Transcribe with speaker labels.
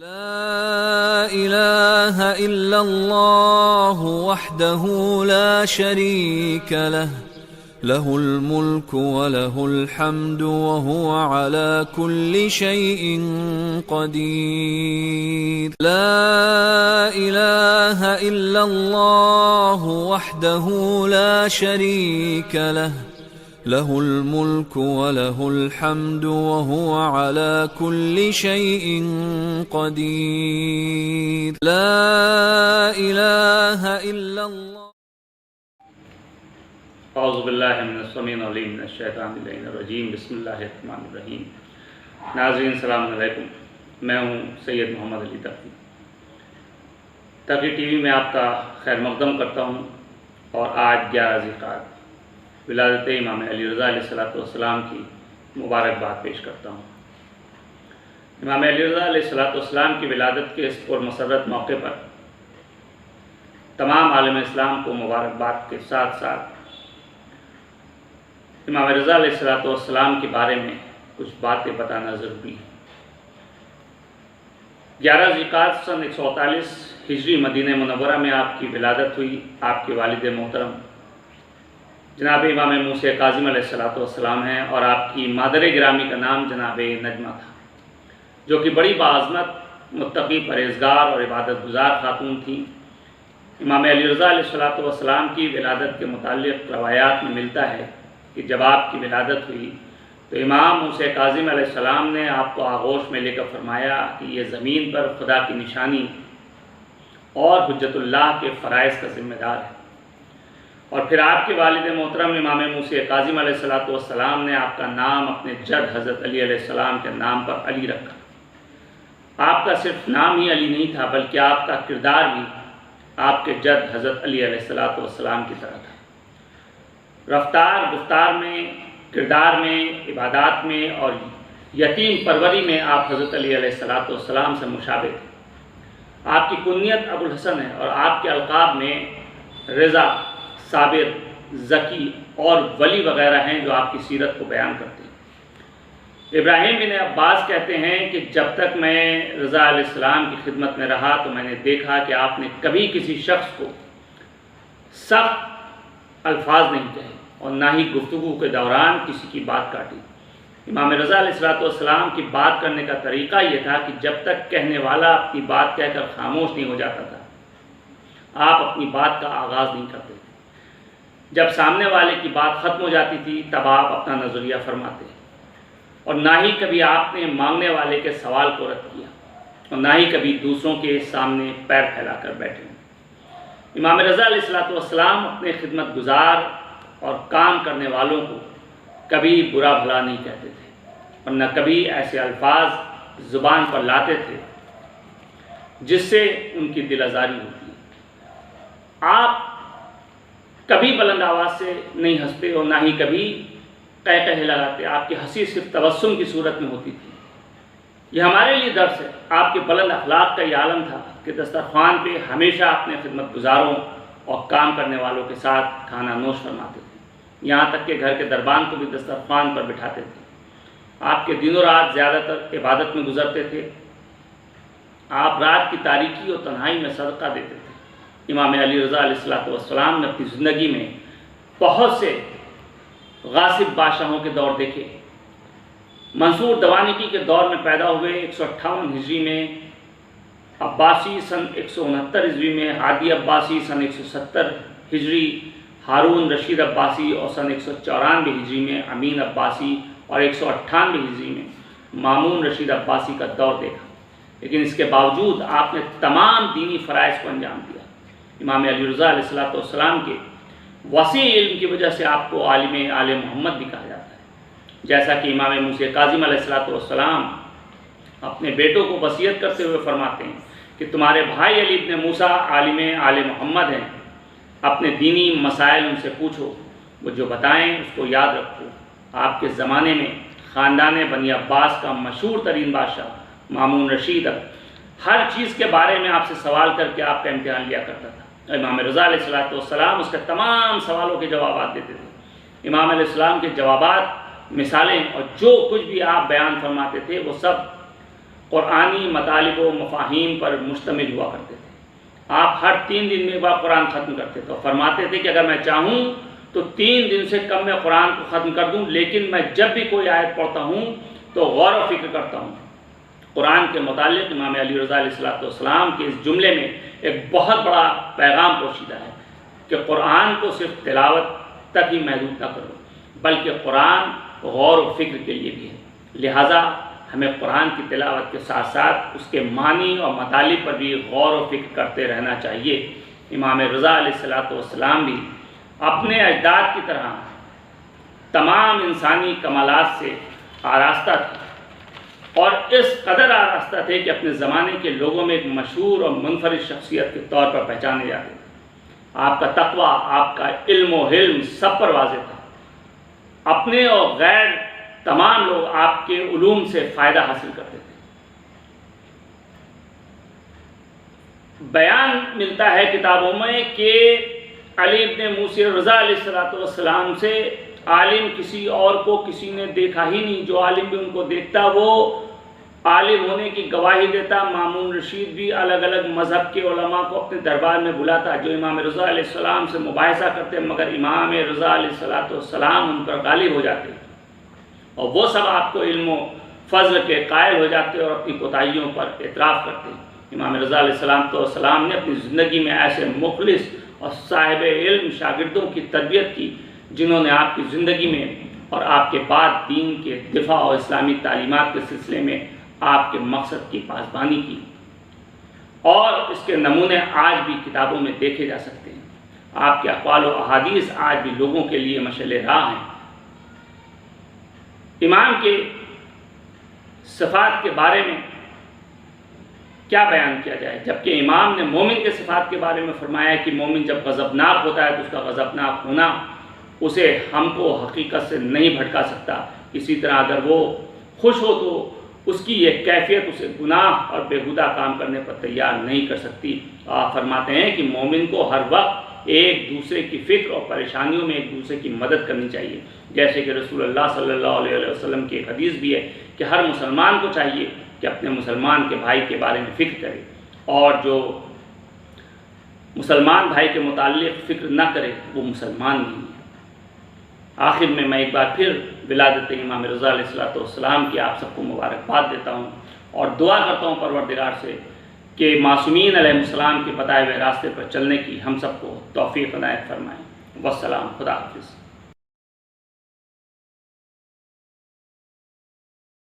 Speaker 1: لا إله إلا الله وحده لا شريك له له الملك وله الحمد وهو على كل شيء قدير. لا إله إلا الله وحده لا شريك له له الملك وله الحمد وهو على كل شيء قدير. لا إله إلا الله.
Speaker 2: اعوذ باللہ من السمیع العلیم من الشیطان الرجیم. بسم اللہ الرحمن الرحیم. ناظرین السلام علیکم. میں ہوں سید محمد علی تقی ٹی وی میں آپ کا خیر مقدم کرتا ہوں، اور آج 11 ذی-القعدہ ولادت امام علی رضا علیہ السلام کی مبارکباد پیش کرتا ہوں. امام علی رضا علیہ السلام کی ولادت کے اس پرمسرت موقع پر تمام عالم اسلام کو مبارکباد کے ساتھ ساتھ امام رضا علیہ السلام کے بارے میں کچھ باتیں بتانا ضروری ہے. 11 ذی-القعدہ سن 148 ہجری مدینہ منورہ میں آپ کی ولادت ہوئی. آپ کے والد محترم جناب امام موسیٰ کاظم علیہ السلام ہیں، اور آپ کی مادر گرامی کا نام جناب نجمہ تھا، جو کہ بڑی باعظمت، متقی، پرہیزگار اور عبادت گزار خاتون تھیں. امام علی رضا علیہ السلام کی ولادت کے متعلق روایات میں ملتا ہے کہ جب آپ کی ولادت ہوئی تو امام موسیٰ کاظم علیہ السلام نے آپ کو آغوش میں لے کر فرمایا کہ یہ زمین پر خدا کی نشانی اور حجت اللہ کے فرائض کا ذمہ دار ہے. اور پھر آپ کے والد محترم امام موسیٰ کاظم علیہ السلام نے آپ کا نام اپنے جد حضرت علی علیہ السلام کے نام پر علی رکھا. آپ کا صرف نام ہی علی نہیں تھا، بلکہ آپ کا کردار بھی آپ کے جد حضرت علی علیہ السلام کی طرح تھا. رفتار، گفتار میں، کردار میں، عبادات میں اور یتیم پروری میں آپ حضرت علی علیہ السلام سے مشابہ تھے. آپ کی کنیت ابو الحسن ہے، اور آپ کے القاب میں رضا، صابر، ذکی اور ولی وغیرہ ہیں جو آپ کی سیرت کو بیان کرتے ہیں. ابراہیم بن عباس کہتے ہیں کہ جب تک میں رضا علیہ السلام کی خدمت میں رہا تو میں نے دیکھا کہ آپ نے کبھی کسی شخص کو سخت الفاظ نہیں کہے اور نہ ہی گفتگو کے دوران کسی کی بات کاٹی. امام رضا علیہ السلام کی بات کرنے کا طریقہ یہ تھا کہ جب تک کہنے والا اپنی بات کہہ کر خاموش نہیں ہو جاتا تھا، آپ اپنی بات کا آغاز نہیں کرتے تھے. جب سامنے والے کی بات ختم ہو جاتی تھی تب آپ اپنا نظریہ فرماتے، اور نہ ہی کبھی آپ نے مانگنے والے کے سوال کو رد کیا، اور نہ ہی کبھی دوسروں کے سامنے پیر پھیلا کر بیٹھے. امام رضا علیہ السلام اپنے خدمت گزار اور کام کرنے والوں کو کبھی برا بھلا نہیں کہتے تھے، اور نہ کبھی ایسے الفاظ زبان پر لاتے تھے جس سے ان کی دل آزاری ہوتی ہے. آپ کبھی بلند آواز سے نہیں ہنستے اور نہ ہی کبھی قہقہے لگاتے. آپ کی ہنسی صرف تبسم کی صورت میں ہوتی تھی. یہ ہمارے لیے درس ہے. آپ کے بلند اخلاق کا یہ عالم تھا کہ دسترخوان پہ ہمیشہ اپنے خدمت گزاروں اور کام کرنے والوں کے ساتھ کھانا نوش فرماتے تھے، یہاں تک کہ گھر کے دربان کو بھی دسترخوان پر بٹھاتے تھے. آپ کے دن و رات زیادہ تر عبادت میں گزرتے تھے. آپ رات کی تاریکی اور تنہائی میں صدقہ دیتے تھے. امام علی رضا علیہ السلام نے اپنی زندگی میں بہت سے غاصب بادشاہوں کے دور دیکھے. منصور دوانیکی کے دور میں پیدا ہوئے 158 ہجری میں، عباسی سن 169 ہجری میں، ہادی عباسی سن 170 ہجری، ہارون رشید عباسی اور سن 194 ہجری میں امین عباسی، اور 198 ہجری میں مامون رشید عباسی کا دور دیکھا. لیکن اس کے باوجود آپ نے تمام دینی فرائض کو انجام دیا. امام علی رضا علیہ السلام کے وسیع علم کی وجہ سے آپ کو عالم آل محمد بھی کہا جاتا ہے. جیسا کہ امام موسیٰ کاظم علیہ السلام اپنے بیٹوں کو وصیت کرتے ہوئے فرماتے ہیں کہ تمہارے بھائی علی ابن موسیٰ عالم آل محمد ہیں، اپنے دینی مسائل ان سے پوچھو، وہ جو بتائیں اس کو یاد رکھو. آپ کے زمانے میں خاندان بنی عباس کا مشہور ترین بادشاہ مامون رشید ہر چیز کے بارے میں آپ سے سوال کر کے آپ کا امتحان لیا کرتا تھا. امام رضا علیہ السلام اس کے تمام سوالوں کے جوابات دیتے تھے. امام علیہ السلام کے جوابات، مثالیں اور جو کچھ بھی آپ بیان فرماتے تھے وہ سب قرآنی مطالب و مفاہیم پر مشتمل ہوا کرتے تھے۔ آپ ہر 3 دن میں ایک بار قرآن ختم کرتے تھے اور فرماتے تھے کہ اگر میں چاہوں تو 3 دن سے کم میں قرآن کو ختم کر دوں، لیکن میں جب بھی کوئی آیت پڑھتا ہوں تو غور و فکر کرتا ہوں۔ قرآن کے متعلق امام علی رضا علیہ السلام کے اس جملے میں ایک بہت بڑا پیغام پوشیدہ ہے کہ قرآن کو صرف تلاوت تک ہی محدود نہ کرو، بلکہ قرآن غور و فکر کے لیے بھی ہے۔ لہٰذا ہمیں قرآن کی تلاوت کے ساتھ ساتھ اس کے معنی اور مطالب پر بھی غور و فکر کرتے رہنا چاہیے۔ امام رضا علیہ السلام بھی اپنے اجداد کی طرح تمام انسانی کمالات سے آراستہ تھے، اور اس قدر آراستہ تھے کہ اپنے زمانے کے لوگوں میں ایک مشہور اور منفرد شخصیت کے طور پر پہچانے جاتے تھے۔ آپ کا تقوی، آپ کا علم و حلم سب پر واضح تھا۔ اپنے اور غیر تمام لوگ آپ کے علوم سے فائدہ حاصل کرتے تھے۔ بیان ملتا ہے کتابوں میں کہ علی ابن موسی رضا علیہ السلام سے عالم کسی اور کو کسی نے دیکھا ہی نہیں، جو عالم بھی ان کو دیکھتا وہ عالم ہونے کی گواہی دیتا۔ مامون رشید بھی الگ الگ مذہب کے علماء کو اپنے دربار میں بلاتا جو امام رضا علیہ السلام سے مباحثہ کرتے، مگر امام رضا علیہ السلام ان پر غالب ہو جاتے اور وہ سب آپ کو علم و فضل کے قائل ہو جاتے اور اپنی کوتاہیوں پر اعتراف کرتے۔ امام رضا علیہ السلام نے اپنی زندگی میں ایسے مخلص اور صاحب علم شاگردوں کی تربیت کی جنہوں نے آپ کی زندگی میں اور آپ کے بعد دین کے دفاع اور اسلامی تعلیمات کے سلسلے میں آپ کے مقصد کی پاسبانی کی، اور اس کے نمونے آج بھی کتابوں میں دیکھے جا سکتے ہیں۔ آپ کے اقوال و احادیث آج بھی لوگوں کے لیے مشعل راہ ہیں۔ امام کے صفات کے بارے میں کیا بیان کیا جائے، جبکہ امام نے مومن کے صفات کے بارے میں فرمایا کہ مومن جب غضبناک ہوتا ہے تو اس کا غضبناک ہونا اسے ہم کو حقیقت سے نہیں بھٹکا سکتا، اسی طرح اگر وہ خوش ہو تو اس کی یہ کیفیت اسے گناہ اور بےہودہ کام کرنے پر تیار نہیں کر سکتی۔ آپ فرماتے ہیں کہ مومن کو ہر وقت ایک دوسرے کی فکر اور پریشانیوں میں ایک دوسرے کی مدد کرنی چاہیے، جیسے کہ رسول اللہ صلی اللہ علیہ وسلم کی ایک حدیث بھی ہے کہ ہر مسلمان کو چاہیے کہ اپنے مسلمان کے بھائی کے بارے میں فکر کرے، اور جو مسلمان بھائی کے متعلق فکر نہ کرے وہ مسلمان نہیں ہے۔ آخر میں ایک بار پھر ولادت امام رضا علیہ السلام کی آپ سب کو مبارکباد دیتا ہوں اور دعا کرتا ہوں پروردگار سے کہ معصومین علیہ السلام کے بتائے ہوئے راستے پر چلنے کی ہم سب کو توفیق عنایت فرمائیں۔ والسلام، خدا حافظ۔